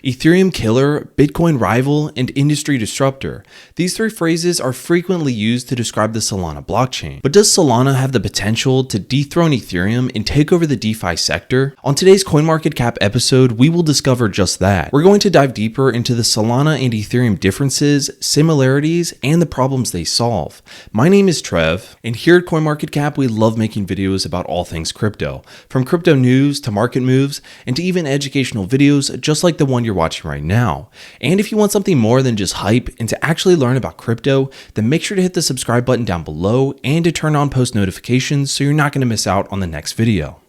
Ethereum killer, Bitcoin rival, and industry disruptor. These three phrases are frequently used to describe the Solana blockchain. But does Solana have the potential to dethrone Ethereum and take over the DeFi sector? On today's CoinMarketCap episode, we will discover just that. We're going to dive deeper into the Solana and Ethereum differences, similarities, and the problems they solve. My name is Trev, and here at CoinMarketCap, we love making videos about all things crypto, from crypto news to market moves, and to even educational videos just like the one you're watching right now. And if you want something more than just hype and to actually learn about crypto, then make sure to hit the subscribe button down below and to turn on post notifications so you're not going to miss out on the next video.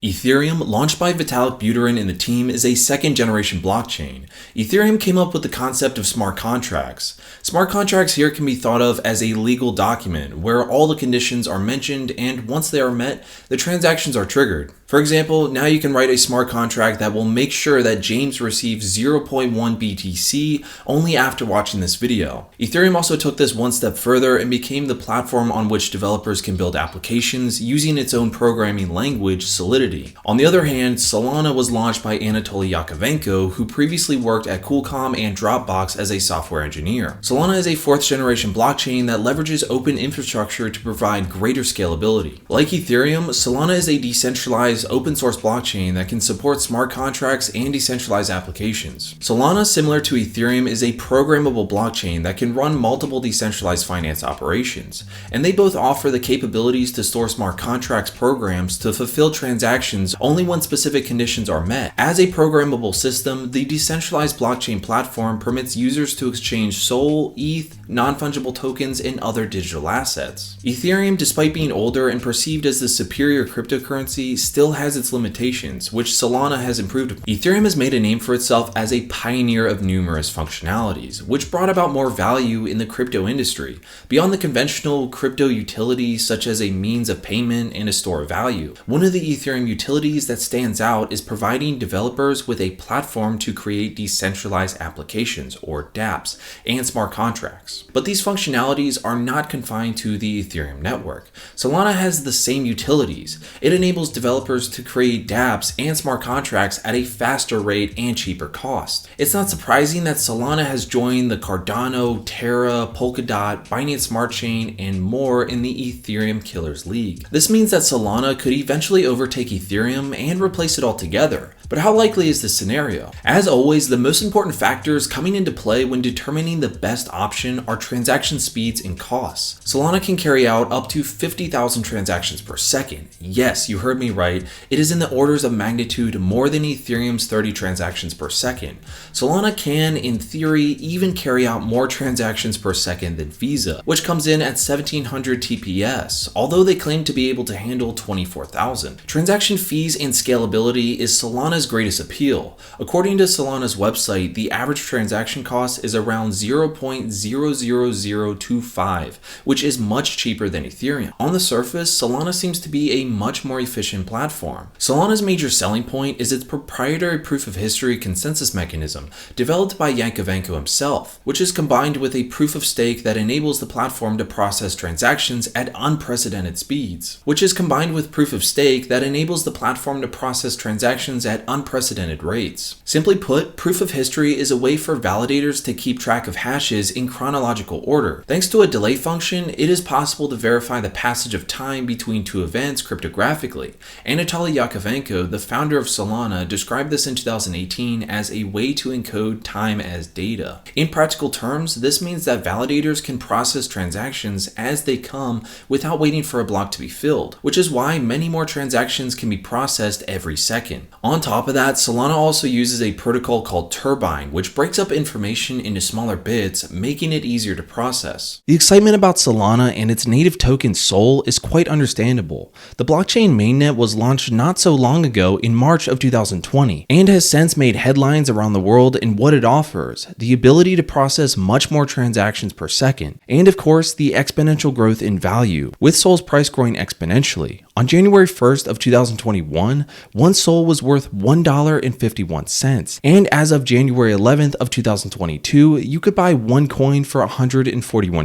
Ethereum, launched by Vitalik Buterin and the team, is a second-generation blockchain. Ethereum came up with the concept of smart contracts. Smart contracts here can be thought of as a legal document where all the conditions are mentioned, and once they are met, the transactions are triggered. For example, now you can write a smart contract that will make sure that James receives 0.1 BTC only after watching this video. Ethereum also took this one step further and became the platform on which developers can build applications using its own programming language, Solidity. On the other hand, Solana was launched by Anatoly Yakovenko, who previously worked at Coolcom and Dropbox as a software engineer. Solana is a fourth-generation blockchain that leverages open infrastructure to provide greater scalability. Like Ethereum, Solana is a decentralized open source blockchain that can support smart contracts and decentralized applications. Solana, similar to Ethereum, is a programmable blockchain that can run multiple decentralized finance operations, and they both offer the capabilities to store smart contracts programs to fulfill transactions only when specific conditions are met. As a programmable system, the decentralized blockchain platform permits users to exchange SOL, ETH, non-fungible tokens, and other digital assets. Ethereum, despite being older and perceived as the superior cryptocurrency, still has its limitations, which Solana has improved upon. Ethereum has made a name for itself as a pioneer of numerous functionalities, which brought about more value in the crypto industry, beyond the conventional crypto utilities such as a means of payment and a store of value. One of the Ethereum utilities that stands out is providing developers with a platform to create decentralized applications, or dApps, and smart contracts. But these functionalities are not confined to the Ethereum network. Solana has the same utilities. It enables developers to create dApps and smart contracts at a faster rate and cheaper cost. It's not surprising that Solana has joined the Cardano, Terra, Polkadot, Binance Smart Chain, and more in the Ethereum Killers League. This means that Solana could eventually overtake Ethereum and replace it altogether. But how likely is this scenario? As always, the most important factors coming into play when determining the best option are transaction speeds and costs. Solana can carry out up to 50,000 transactions per second. Yes, you heard me right. It is in the orders of magnitude more than Ethereum's 30 transactions per second. Solana can, in theory, even carry out more transactions per second than Visa, which comes in at 1700 TPS, although they claim to be able to handle 24,000. Transaction fees and scalability is Solana's greatest appeal. According to Solana's website, the average transaction cost is around 0.00025, which is much cheaper than Ethereum. On the surface, Solana seems to be a much more efficient platform. Solana's major selling point is its proprietary proof of history consensus mechanism, developed by Yakovenko himself, which is combined with a proof of stake that enables the platform to process transactions at unprecedented speeds, which is combined with proof of stake that enables the platform to process transactions at unprecedented rates. Simply put, proof of history is a way for validators to keep track of hashes in chronological order. Thanks to a delay function, it is possible to verify the passage of time between two events cryptographically. Anatoly Yakovenko, the founder of Solana, described this in 2018 as a way to encode time as data. In practical terms, this means that validators can process transactions as they come without waiting for a block to be filled, which is why many more transactions can be processed every second. On top of that, Solana also uses a protocol called Turbine, which breaks up information into smaller bits, making it easier to process. The excitement about Solana and its native token SOL is quite understandable. The blockchain mainnet was launched not so long ago in March of 2020 and has since made headlines around the world in what it offers, the ability to process much more transactions per second, and of course the exponential growth in value, with SOL's price growing exponentially. On January 1st of 2021, one SOL was worth $1.51, and as of January 11th of 2022, you could buy one coin for $141.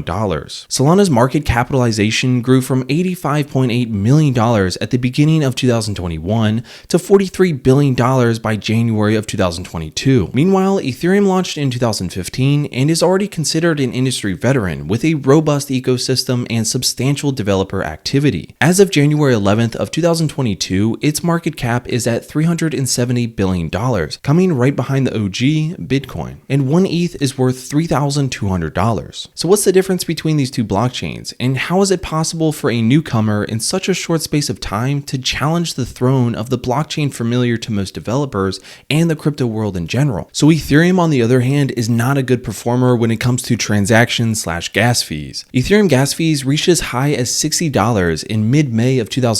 Solana's market capitalization grew from $85.8 million at the beginning of 2021 to $43 billion by January of 2022. Meanwhile, Ethereum launched in 2015 and is already considered an industry veteran with a robust ecosystem and substantial developer activity. As of January 11th of 2022, its market cap is at $370 billion, coming right behind the OG, Bitcoin, and one ETH is worth $3,200. So what's the difference between these two blockchains, and how is it possible for a newcomer in such a short space of time to challenge the throne of the blockchain familiar to most developers and the crypto world in general? So Ethereum, on the other hand, is not a good performer when it comes to transaction/gas fees. Ethereum gas fees reached as high as $60 in mid-May of 2021.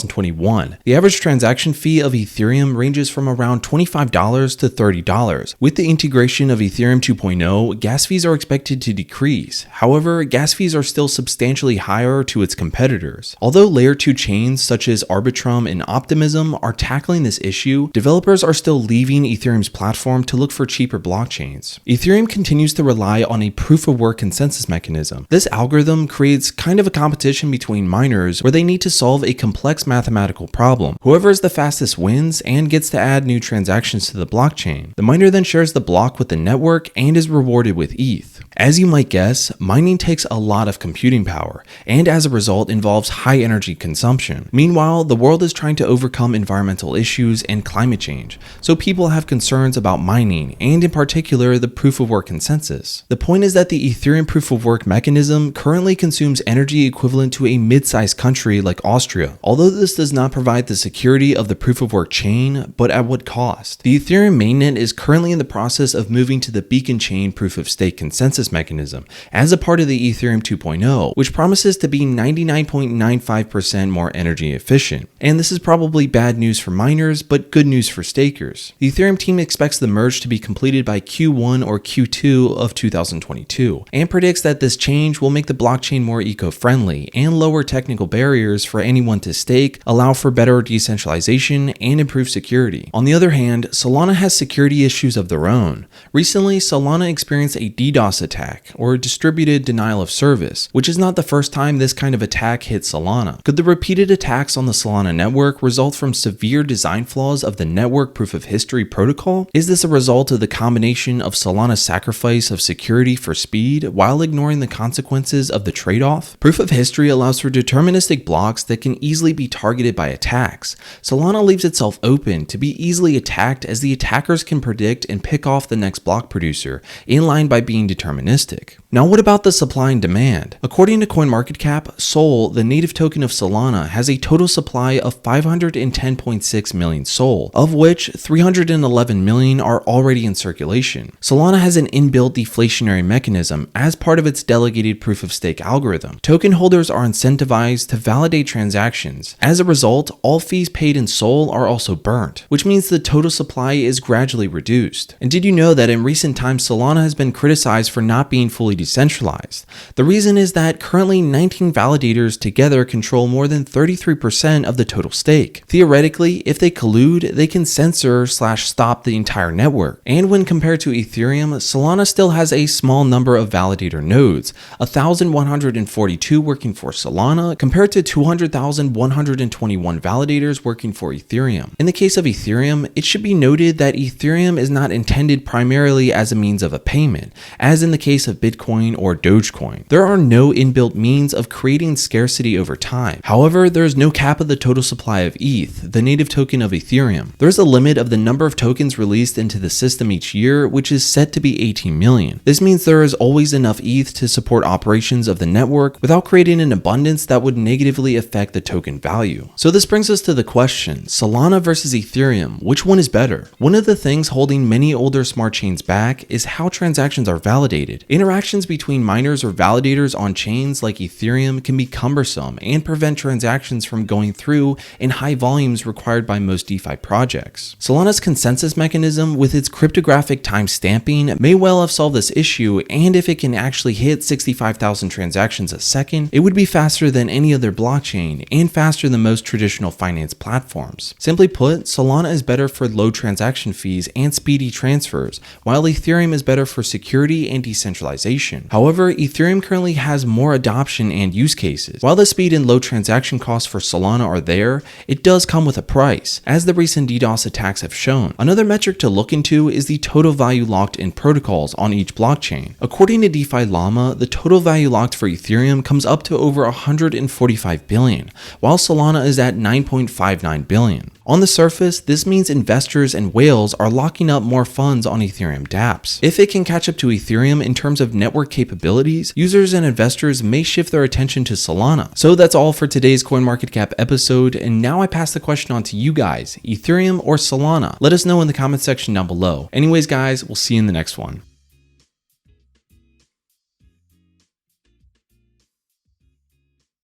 The average transaction fee of Ethereum ranges from around $25 to $30. With the integration of Ethereum 2.0, gas fees are expected to decrease. However, gas fees are still substantially higher to its competitors. Although layer 2 chains such as Arbitrum and Optimism are tackling this issue, developers are still leaving Ethereum's platform to look for cheaper blockchains. Ethereum continues to rely on a proof-of-work consensus mechanism. This algorithm creates kind of a competition between miners where they need to solve a complex mathematical problem. Whoever is the fastest wins and gets to add new transactions to the blockchain. The miner then shares the block with the network and is rewarded with ETH. As you might guess, mining takes a lot of computing power, and as a result involves high energy consumption. Meanwhile, the world is trying to overcome environmental issues and climate change, so people have concerns about mining, and in particular, the proof-of-work consensus. The point is that the Ethereum proof-of-work mechanism currently consumes energy equivalent to a mid-sized country like Austria. Although this does not provide the security of the proof-of-work chain, but at what cost? The Ethereum mainnet is currently in the process of moving to the Beacon Chain proof-of-stake consensus mechanism as a part of the Ethereum 2.0, which promises to be 99.95% more energy efficient. And this is probably bad news for miners, but good news for stakers. The Ethereum team expects the merge to be completed by Q1 or Q2 of 2022, and predicts that this change will make the blockchain more eco-friendly and lower technical barriers for anyone to stake, allow for better decentralization, and improve security. On the other hand, Solana has security issues of their own. Recently, Solana experienced a DDoS attack, or distributed denial of service, which is not the first time this kind of attack hit Solana. Could the repeated attacks on the Solana network result from severe design flaws of the network proof of history protocol? Is this a result of the combination of Solana's sacrifice of security for speed while ignoring the consequences of the trade-off? Proof of history allows for deterministic blocks that can easily be targeted by attacks. Solana leaves itself open to be easily attacked as the attackers can predict and pick off the next block producer, in line by being deterministic. Now what about the supply and demand? According to CoinMarketCap, SOL, the native token of Solana, has a total supply of 510.6 million SOL, of which 311 million are already in circulation. Solana has an inbuilt deflationary mechanism as part of its delegated proof-of-stake algorithm. Token holders are incentivized to validate transactions. As a result, all fees paid in SOL are also burnt, which means the total supply is gradually reduced. And did you know that in recent times Solana has been criticized for not being fully decentralized? The reason is that currently 19 validators together control more than 33% of the total stake. Theoretically, if they collude, they can censor/stop the entire network. And when compared to Ethereum, Solana still has a small number of validator nodes, 1,142 working for Solana compared to 200,121 validators working for Ethereum. In the case of Ethereum, it should be noted that Ethereum is not intended primarily as a means of a payment, as in the case of Bitcoin or Dogecoin. There are no inbuilt means of creating scarcity over time. However, there is no cap of the total supply of ETH, the native token of Ethereum. There is a limit of the number of tokens released into the system each year, which is set to be 18 million. This means there is always enough ETH to support operations of the network without creating an abundance that would negatively affect the token value. So this brings us to the question, Solana versus Ethereum, which one is better? One of the things holding many older smart chains back is how transactions are validated. complicated. Interactions between miners or validators on chains like Ethereum can be cumbersome and prevent transactions from going through in high volumes required by most DeFi projects. Solana's consensus mechanism with its cryptographic time stamping may well have solved this issue, and if it can actually hit 65,000 transactions a second, it would be faster than any other blockchain and faster than most traditional finance platforms. Simply put, Solana is better for low transaction fees and speedy transfers, while Ethereum is better for security and decentralization. However, Ethereum currently has more adoption and use cases. While the speed and low transaction costs for Solana are there, it does come with a price, as the recent DDoS attacks have shown. Another metric to look into is the total value locked in protocols on each blockchain. According to DeFi Llama, the total value locked for Ethereum comes up to over 145 billion, while Solana is at 9.59 billion. On the surface, this means investors and whales are locking up more funds on Ethereum dApps. If it can catch up to Ethereum in terms of network capabilities, users and investors may shift their attention to Solana. So that's all for today's CoinMarketCap episode, and now I pass the question on to you guys, Ethereum or Solana? Let us know in the comment section down below. Anyways guys, we'll see you in the next one.